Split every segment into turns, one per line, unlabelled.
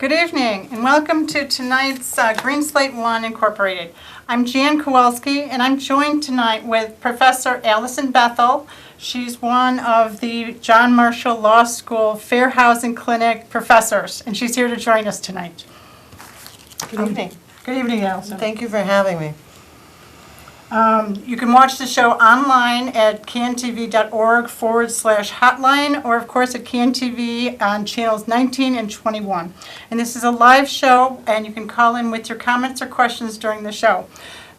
Good evening, and welcome to tonight's Green Slate I Incorporated. I'm Jan Kowalski, and I'm joined tonight with Professor Allison Bethel. She's one of the John Marshall Law School Fair Housing Clinic professors, and she's here to join us tonight.
Good evening.
Good evening, Allison.
Thank you for having me.
You can watch the show online at cantv.org/hotline, or of course at CanTV on channels 19 and 21. And this is a live show, and you can call in with your comments or questions during the show.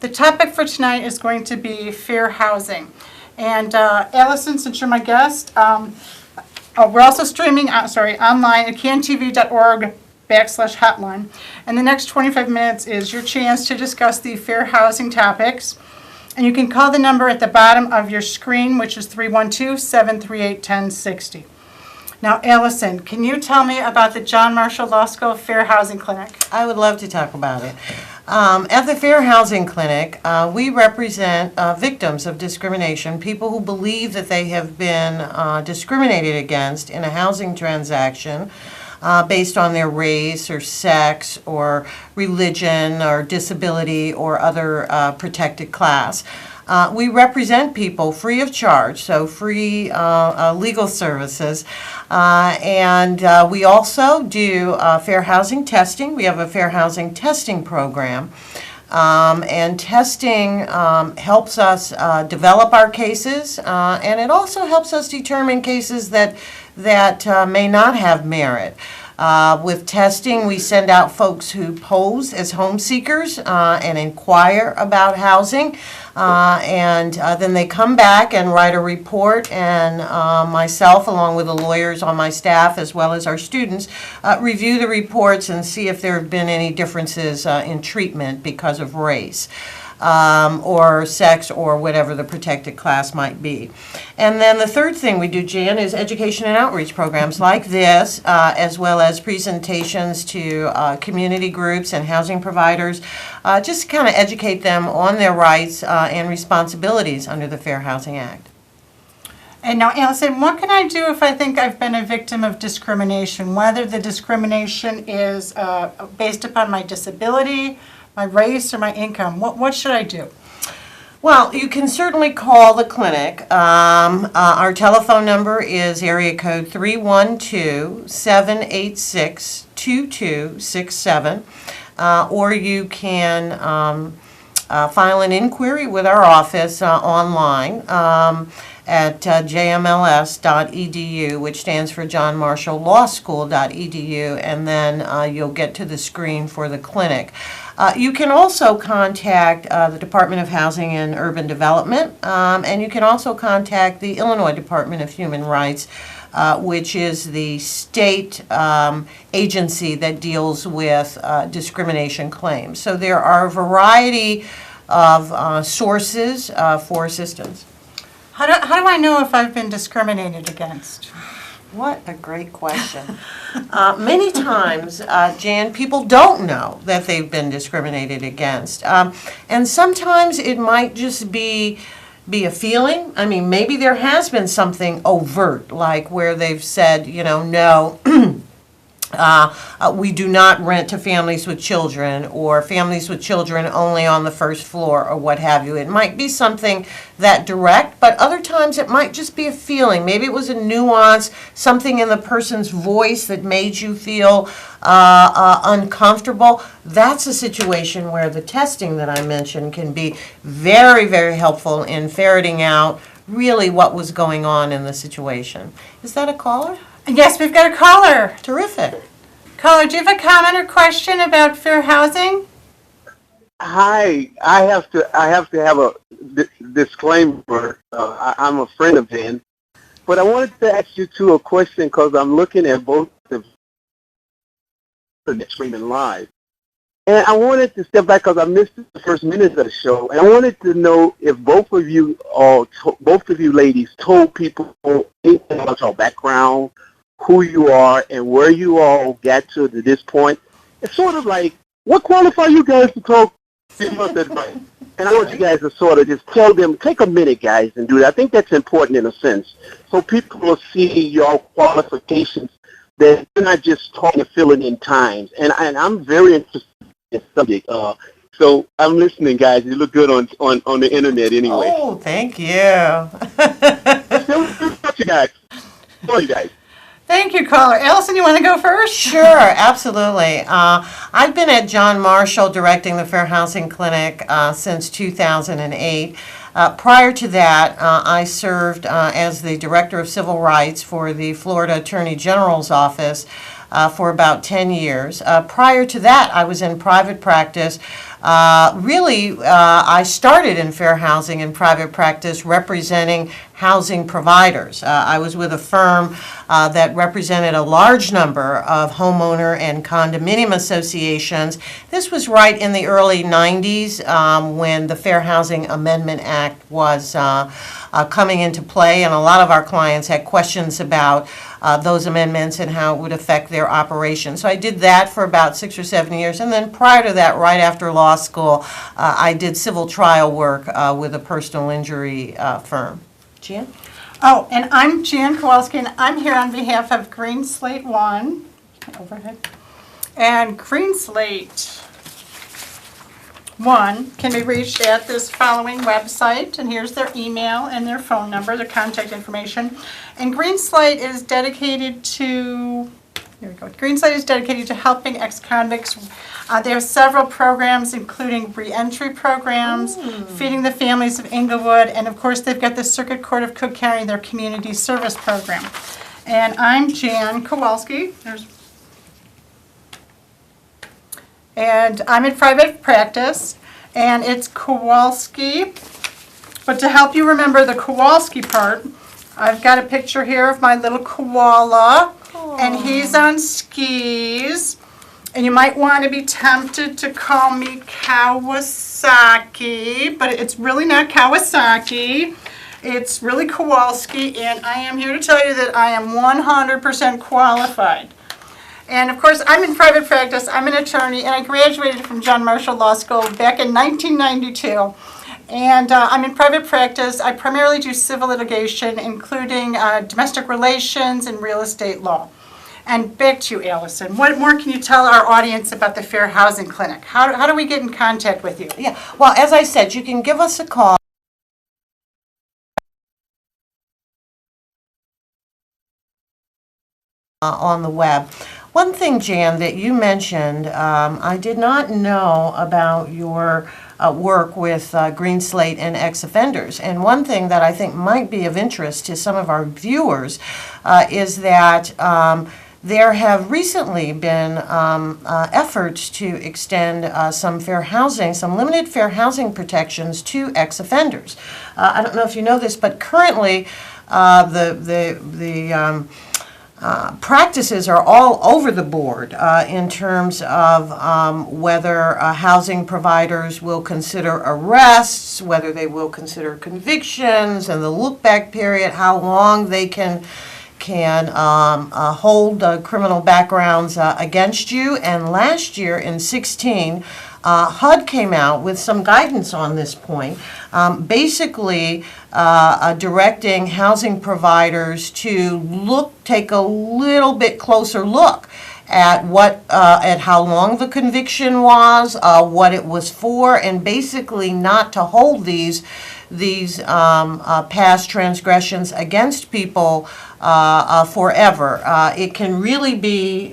The topic for tonight is going to be fair housing. And Allison, since you're my guest, we're also streaming online at cantv.org/hotline. And the next 25 minutes is your chance to discuss the fair housing topics. And you can call the number at the bottom of your screen, which is 312-738-1060. Now, Allison, can you tell me about the John Marshall Law School Fair Housing Clinic?
I would love to talk about it. At the Fair Housing Clinic, we represent victims of discrimination, people who believe that they have been discriminated against in a housing transaction based on their race or sex or religion or disability or other protected class. We represent people free of charge, so free legal services, and we also do fair housing testing. We have a fair housing testing program, and testing helps us develop our cases, and it also helps us determine cases that may not have merit. With testing, we send out folks who pose as home seekers and inquire about housing, and then they come back and write a report, and myself, along with the lawyers on my staff, as well as our students, review the reports and see if there have been any differences in treatment because of race. Or sex or whatever the protected class might be. And then the third thing we do, Jan, is education and outreach programs like this, as well as presentations to community groups and housing providers, just to kind of educate them on their rights and responsibilities under the Fair Housing Act.
And now, Allison, what can I do if I think I've been a victim of discrimination, whether the discrimination is based upon my disability, my race, or my income? What should I do?
Well, you can certainly call the clinic. Our telephone number is area code 312-786-2267, or you can file an inquiry with our office online at jmls.edu, which stands for John Marshall Law School.edu, and then you'll get to the screen for the clinic. You can also contact the Department of Housing and Urban Development, and you can also contact the Illinois Department of Human Rights, which is the state agency that deals with discrimination claims. So there are a variety of sources for assistance.
How do I know if I've been discriminated against?
What a great question. Many times, Jan, people don't know that they've been discriminated against. And sometimes it might just be a feeling. I mean, maybe there has been something overt, like where they've said, no, we do not rent to families with children, or families with children only on the first floor, or what have you. It might be something that direct, but other times it might just be a feeling. Maybe it was a nuance, something in the person's voice that made you feel uncomfortable. That's a situation where the testing that I mentioned can be very, very helpful in ferreting out really what was going on in the situation. Is that a caller?
Yes, we've got a caller.
Terrific.
Caller, do you have a comment or question about fair housing?
Hi, I have to have a disclaimer. I'm a friend of Jen, but I wanted to ask you two a question because I'm looking at both of them streaming live, and I wanted to step back because I missed the first minute of the show, and I wanted to know if both of you ladies told people anything about your background, who you are, and where you all got to this point. It's sort of like, what qualifies you guys to talk give us advice? And I want you guys to sort of just tell them, take a minute, guys, and do that. I think that's important in a sense, so people will see your qualifications that you're not just talking to fill it in times. And I'm very interested in this subject. So I'm listening, guys. You look good on the internet anyway.
Oh, thank you.
You guys. Come you guys.
Thank you, caller. Allison, you want to go first?
Sure, absolutely. I've been at John Marshall directing the Fair Housing Clinic since 2008. Prior to that, I served as the Director of Civil Rights for the Florida Attorney General's Office for about 10 years. Prior to that, I was in private practice. I started in fair housing in private practice representing housing providers. I was with a firm that represented a large number of homeowner and condominium associations. This was right in the early 90s when the Fair Housing Amendment Act was coming into play, and a lot of our clients had questions about those amendments and how it would affect their operations. So I did that for about 6 or 7 years, and then prior to that, right after law school, I did civil trial work with a personal injury firm. Jan?
Oh, and I'm Jan Kowalski, and I'm here on behalf of Green Slate I. Overhead. And Green Slate I can be reached at this following website, and here's their email and their phone number, their contact information. And Green Slate is dedicated to, here we go, Green Slate is dedicated to helping ex-convicts. They have several programs, including reentry programs, Feeding the Families of Inglewood, and of course they've got the Circuit Court of Cook County, their community service program. And I'm Jan Kowalski. And I'm in private practice, and it's Kowalski. But to help you remember the Kowalski part, I've got a picture here of my little koala, and he's on skis. And you might want to be tempted to call me Kawasaki, but it's really not Kawasaki. It's really Kowalski, and I am here to tell you that I am 100% qualified. And of course, I'm in private practice. I'm an attorney, and I graduated from John Marshall Law School back in 1992. And I'm in private practice. I primarily do civil litigation, including domestic relations and real estate law. And back to you, Allison. What more can you tell our audience about the Fair Housing Clinic? How do we get in contact with you?
Yeah, well, as I said, you can give us a call on the web. One thing, Jan, that you mentioned, I did not know about your work with Green Slate and ex-offenders. And one thing that I think might be of interest to some of our viewers is that there have recently been efforts to extend some limited fair housing protections to ex-offenders. I don't know if you know this, but currently practices are all over the board in terms of whether housing providers will consider arrests, whether they will consider convictions, and the look-back period, how long they can hold criminal backgrounds against you. And last year in 2016, HUD came out with some guidance on this point, basically directing housing providers to take a little bit closer look at at how long the conviction was, what it was for, and basically not to hold these past transgressions against people forever. It can really be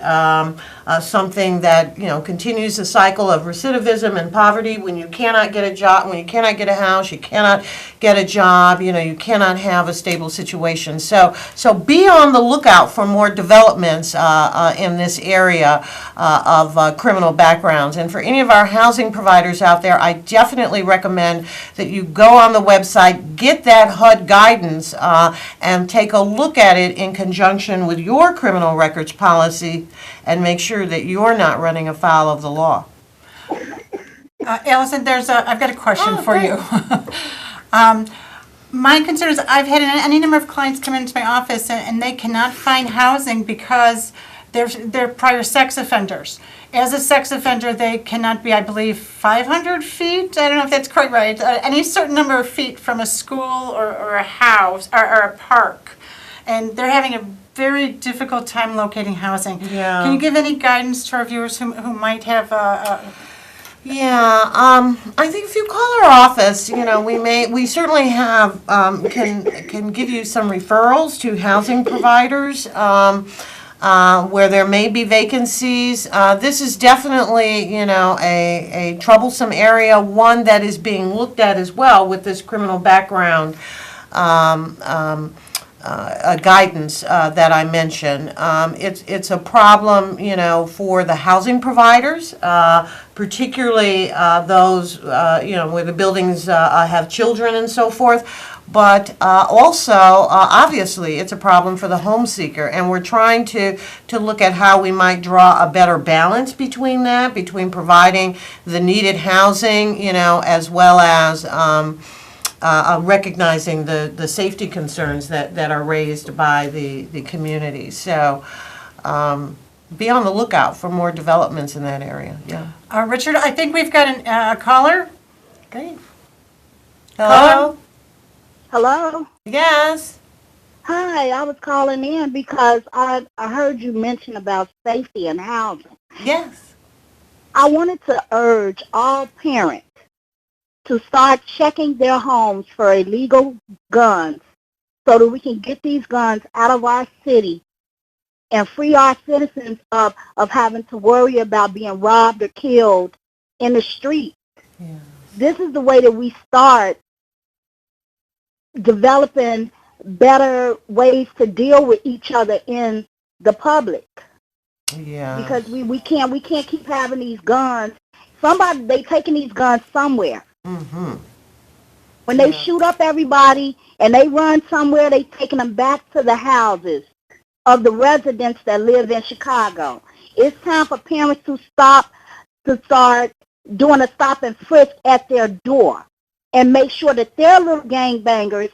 something that continues the cycle of recidivism and poverty. When you cannot get a job, when you cannot get a house, you cannot get a job. You cannot have a stable situation. So be on the lookout for more developments in this area of criminal backgrounds. And for any of our housing providers out there, I definitely recommend that you go on the website, get that HUD guidance, and take a look at it in conjunction with your criminal records policy, and make sure that you're not running afoul of the law.
Allison, I've got a question for you. My concern is I've had any number of clients come into my office and they cannot find housing because they're prior sex offenders. As a sex offender, they cannot be, I believe, 500 feet. I don't know if that's quite right. Any certain number of feet from a school or a house or a park. and they're having a very difficult time locating housing.
Yeah.
Can you give any guidance to our viewers who might have
Yeah, I think if you call our office, we certainly have, can give you some referrals to housing providers, where there may be vacancies. This is definitely, a troublesome area, one that is being looked at as well with this criminal background, guidance that I mentioned. It's a problem, for the housing providers, particularly those, where the buildings have children and so forth. But also, obviously, it's a problem for the home seeker, and we're trying to look at how we might draw a better balance between that, between providing the needed housing, as well as recognizing the safety concerns that are raised by the community. So be on the lookout for more developments in that area. Yeah.
Richard, I think we've got a caller.
Great. Hello?
Hello.
Yes.
Hi, I was calling in because I heard you mention about safety and housing.
Yes.
I wanted to urge all parents to start checking their homes for illegal guns so that we can get these guns out of our city and free our citizens of having to worry about being robbed or killed in the street.
Yeah.
This is the way that we start developing better ways to deal with each other in the public.
Yeah.
Because we can't keep having these guns. They taking these guns somewhere.
Mm-hmm.
When they shoot up everybody and they run somewhere, they taking them back to the houses of the residents that live in Chicago. It's time for parents to start doing a stop and frisk at their door and make sure that their little gangbangers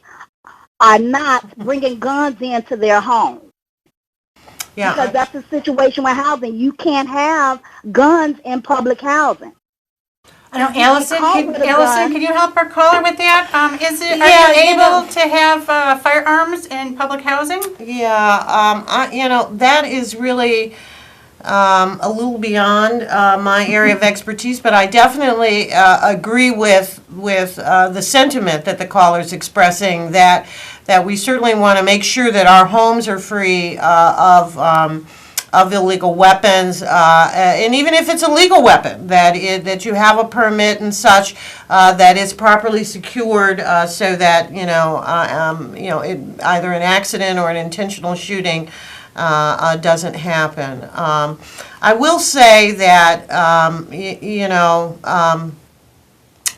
are not bringing guns into their home.
Yeah.
Because that's the situation with housing. You can't have guns in public housing.
I know, Allison, can you help our caller with that? Are you able to have firearms in public housing?
Yeah, that is really a little beyond my area of expertise, but I definitely agree with the sentiment that the caller's expressing, that we certainly want to make sure that our homes are free of illegal weapons, and even if it's a legal weapon, that you have a permit and such, that is properly secured, so that either an accident or an intentional shooting doesn't happen. I will say that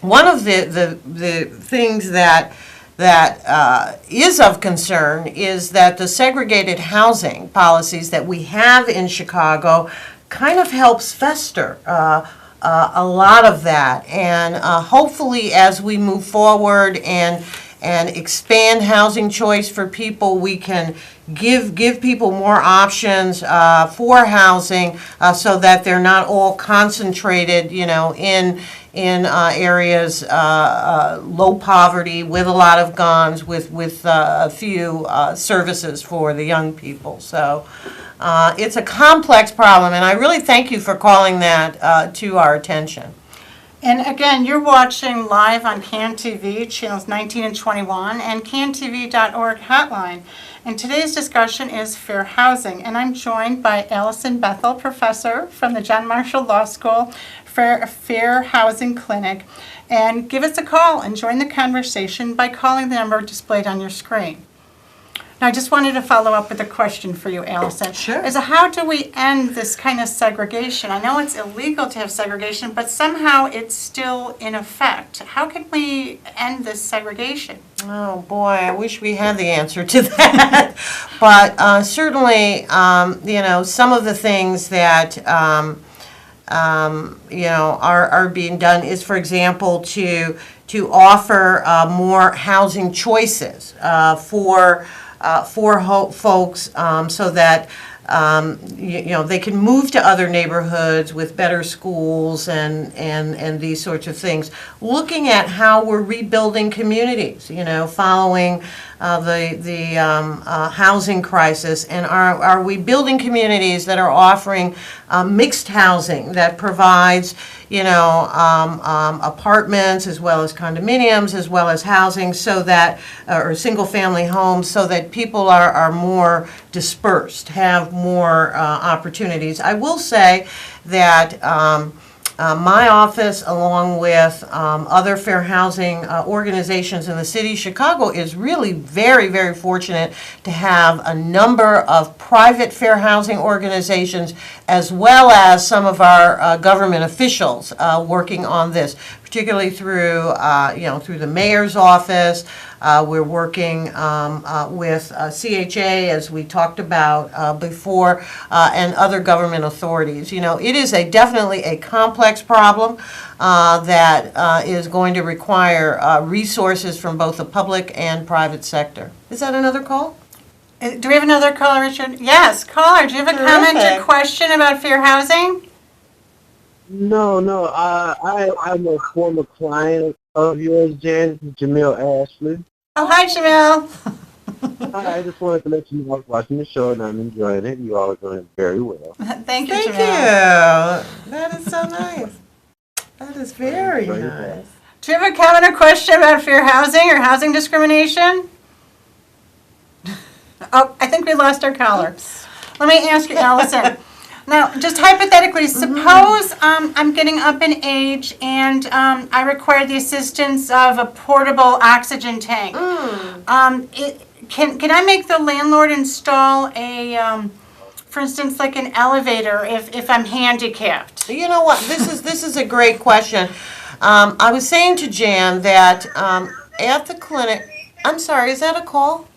one of the things that is of concern is that the segregated housing policies that we have in Chicago kind of helps fester a lot of that. And hopefully as we move forward and expand housing choice for people, we can give people more options for housing, so that they're not all concentrated, in areas low poverty with a lot of guns, with a few services for the young people. So it's a complex problem, and I really thank you for calling that to our attention.
And again, you're watching live on CAN TV, channels 19 and 21, and cantv.org hotline. And today's discussion is fair housing. And I'm joined by Allison Bethel, professor from the John Marshall Law School Fair Housing Clinic. And give us a call and join the conversation by calling the number displayed on your screen. Now, I just wanted to follow up with a question for you, Allison.
Sure.
Is how do we end this kind of segregation? I know it's illegal to have segregation, but somehow it's still in effect. How can we end this segregation?
Oh, boy, I wish we had the answer to that. But certainly, some of the things that, are being done is, for example, to offer more housing choices for folks, so that they can move to other neighborhoods with better schools and these sorts of things. Looking at how we're rebuilding communities, following housing crisis, and are we building communities that are offering mixed housing that provides, apartments as well as condominiums as well as housing, so that or single-family homes, so that people are more dispersed, have more opportunities. I will say that my office, along with other fair housing organizations in the city of Chicago, is really very, very fortunate to have a number of private fair housing organizations, as well as some of our government officials working on this, particularly through, through the mayor's office. We're working with CHA, as we talked about before, and other government authorities. It is definitely a complex problem that is going to require resources from both the public and private sector. Is that another call?
Do we have another caller, Richard? Yes, caller, do you have a comment or
Terrific.
question about fair housing?
No, I'm a former client of yours, Jan, Jamil Ashley.
Oh, hi, Jamil.
Hi, I just wanted to let you know I was watching the show and I'm enjoying it. You all are doing very well.
Thank you,
Thank you.
Jamil.
That is so nice. That is very nice.
Do you have a comment or question about fair housing or housing discrimination? Oh, I think we lost our caller. Let me ask you, Allison. Now, just hypothetically, suppose I'm getting up in age and I require the assistance of a portable oxygen tank. Can I make the landlord install for instance, like an elevator if I'm handicapped?
You know what? This is a great question. I was saying to Jan that at the clinic. I'm sorry. Is that a call?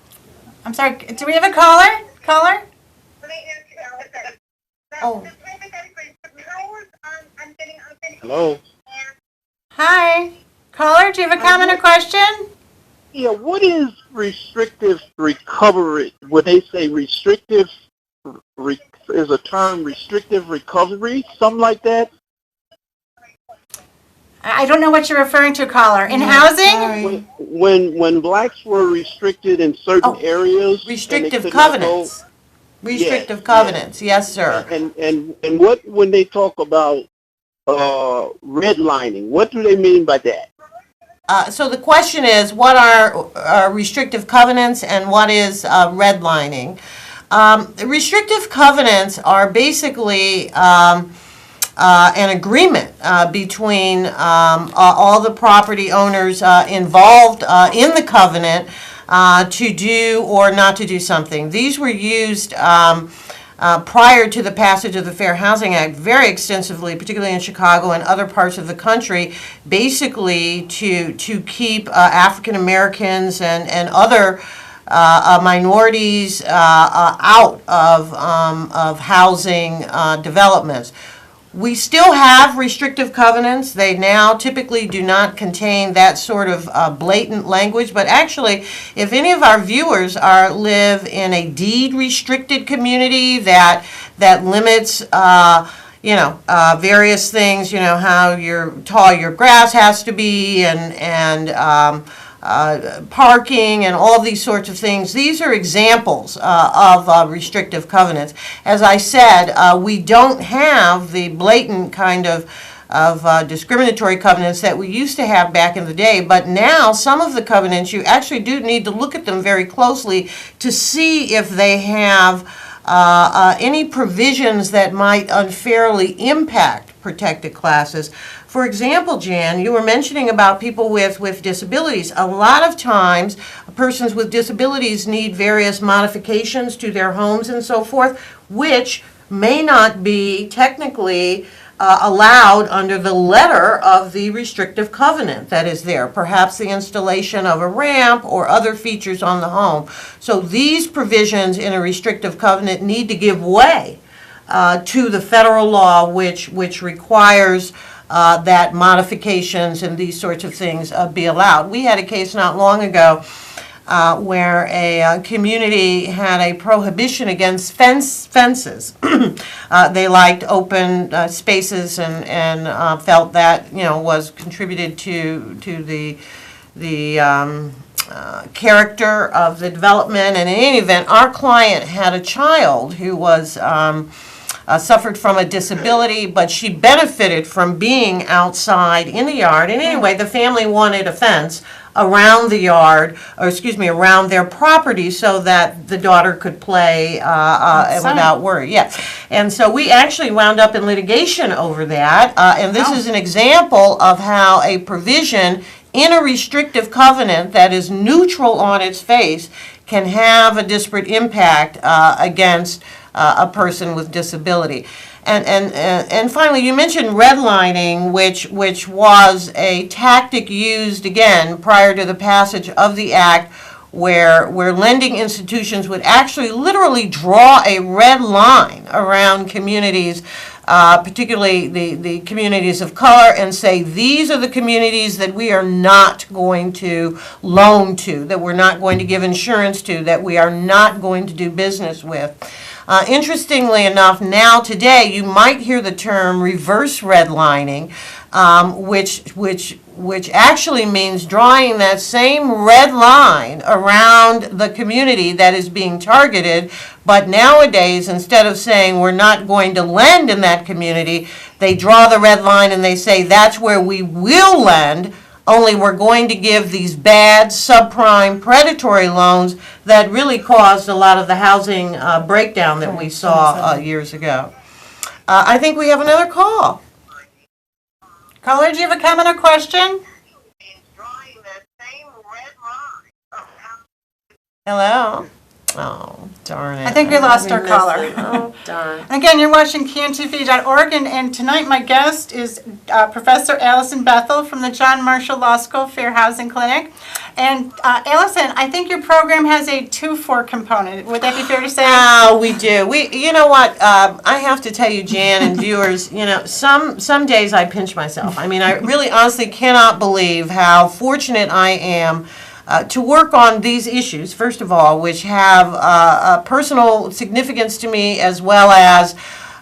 I'm sorry. Do we have a caller? Caller?
Oh.
Hello?
Hi. Caller, do you have a comment or question?
Yeah, what is restrictive recovery? Would they say restrictive, is a term restrictive recovery, something like that?
I don't know what you're referring to, caller. In housing?
Sorry.
When blacks were restricted in certain aredrestrictive areas.
Restrictive covenants. Restrictive covenants. Yes, sir.
And what, when they talk about redlining, what do they mean by that?
So the question is, what are restrictive covenants and what is redlining? Restrictive covenants are basically an agreement between all the property owners involved in the covenant to do or not to do something. These were used prior to the passage of the Fair Housing Act very extensively, particularly in Chicago and other parts of the country, basically to keep African Americans and other minorities out of housing developments. We still have restrictive covenants. They now typically do not contain that sort of blatant language, but actually, if any of our viewers live in a deed-restricted community that limits, various things, how tall your grass has to be and parking and all these sorts of things. These are examples of restrictive covenants. As I said, we don't have the blatant kind of discriminatory covenants that we used to have back in the day, but now some of the covenants, you actually do need to look at them very closely to see if they have any provisions that might unfairly impact protected classes. For example, Jan, you were mentioning about people with disabilities. A lot of times, persons with disabilities need various modifications to their homes and so forth, which may not be technically allowed under the letter of the restrictive covenant that is there, perhaps the installation of a ramp or other features on the home. So these provisions in a restrictive covenant need to give way to the federal law, which requires that modifications and these sorts of things be allowed. We had a case not long ago where a community had a prohibition against fences. They liked open spaces and felt that was contributed to the character of the development. And in any event, our client had a child who was suffered from a disability, but she benefited from being outside in the yard. And anyway, the family wanted a fence around the yard, or excuse me, around their property so that the daughter could play without worry. Yeah. And so we actually wound up in litigation over that. And this is an example of how a provision in a restrictive covenant that is neutral on its face can have a disparate impact against a person with disability. And finally, you mentioned redlining, which was a tactic used, again, prior to the passage of the act, where lending institutions would actually literally draw a red line around communities, particularly the communities of color, and say, these are the communities that we are not going to loan to, that we're not going to give insurance to, that we are not going to do business with. Interestingly enough, now today you might hear the term reverse redlining, which actually means drawing that same red line around the community that is being targeted. But nowadays, instead of saying we're not going to lend in that community, they draw the red line and they say that's where we will lend, only we're going to give these bad subprime predatory loans that really caused a lot of the housing breakdown that we saw years ago. I think we have another call.
Caller, do you have a comment or question?
Hello? Oh, darn it.
I think we lost our
missed
caller.
it. Oh, darn.
Again, you're watching cantv.org, and tonight my guest is Professor Allison Bethel from the John Marshall Law School Fair Housing Clinic. And Allison, I think your program has a 2-4 component. Would that be fair to say?
We do. You know what? I have to tell you, Jan and viewers, some days I pinch myself. I mean, I really honestly cannot believe how fortunate I am to work on these issues, first of all, which have a personal significance to me, as well as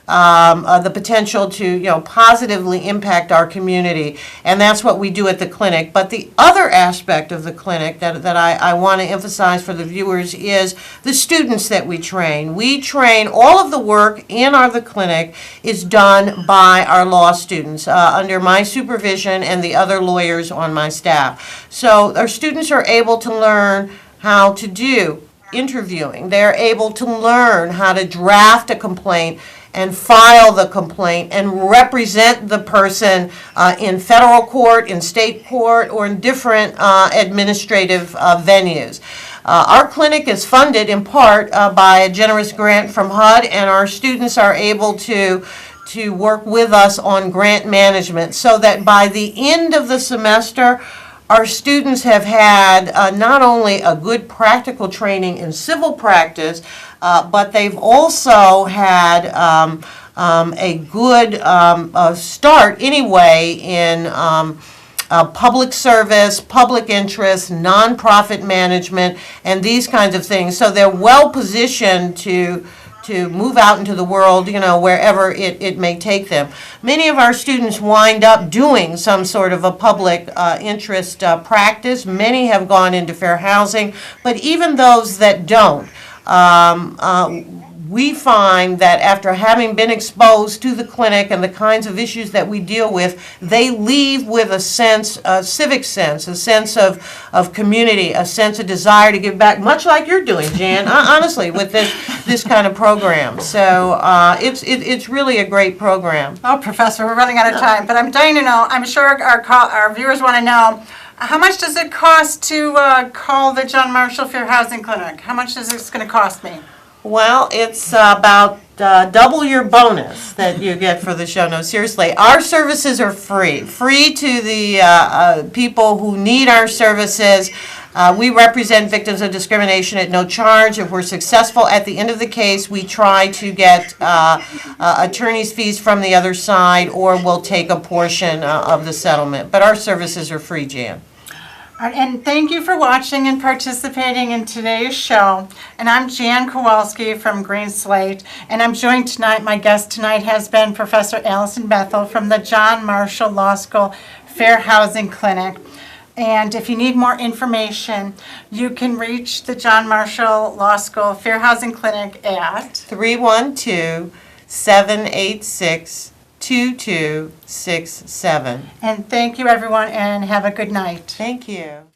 the potential to positively impact our community. And that's what we do at the clinic. But the other aspect of the clinic that I want to emphasize for the viewers is the students that we train. We train, all of the work in the clinic is done by our law students under my supervision and the other lawyers on my staff. So our students are able to learn how to do interviewing. They're able to learn how to draft a complaint and file the complaint and represent the person in federal court, in state court, or in different administrative venues. Our clinic is funded in part by a generous grant from HUD, and our students are able to work with us on grant management, so that by the end of the semester, our students have had not only a good practical training in civil practice, but they've also had a good start anyway in public service, public interest, nonprofit management, and these kinds of things. So they're well positioned to move out into the world, wherever it may take them. Many of our students wind up doing some sort of a public interest practice. Many have gone into fair housing, but even those that don't, we find that after having been exposed to the clinic and the kinds of issues that we deal with, they leave with a sense, a civic sense, a sense of community, a sense of desire to give back, much like you're doing, Jan, honestly, with this kind of program. So it's really a great program.
Oh, Professor, we're running out of time, but I'm dying to know, I'm sure our viewers want to know, how much does it cost to call the John Marshall Fair Housing Clinic? How much is this going to cost me?
Well, it's about double your bonus that you get for the show. No, seriously, our services are free to the people who need our services. We represent victims of discrimination at no charge. If we're successful at the end of the case, we try to get attorney's fees from the other side, or we'll take a portion of the settlement. But our services are free, Jan.
And thank you for watching and participating in today's show. And I'm Jan Kowalski from Green Slate, and I'm joined tonight, my guest tonight has been Professor Allison Bethel from the John Marshall Law School Fair Housing Clinic. And if you need more information, you can reach the John Marshall Law School Fair Housing Clinic at
312-786-2267.
And thank you, everyone, and have a good night.
Thank you.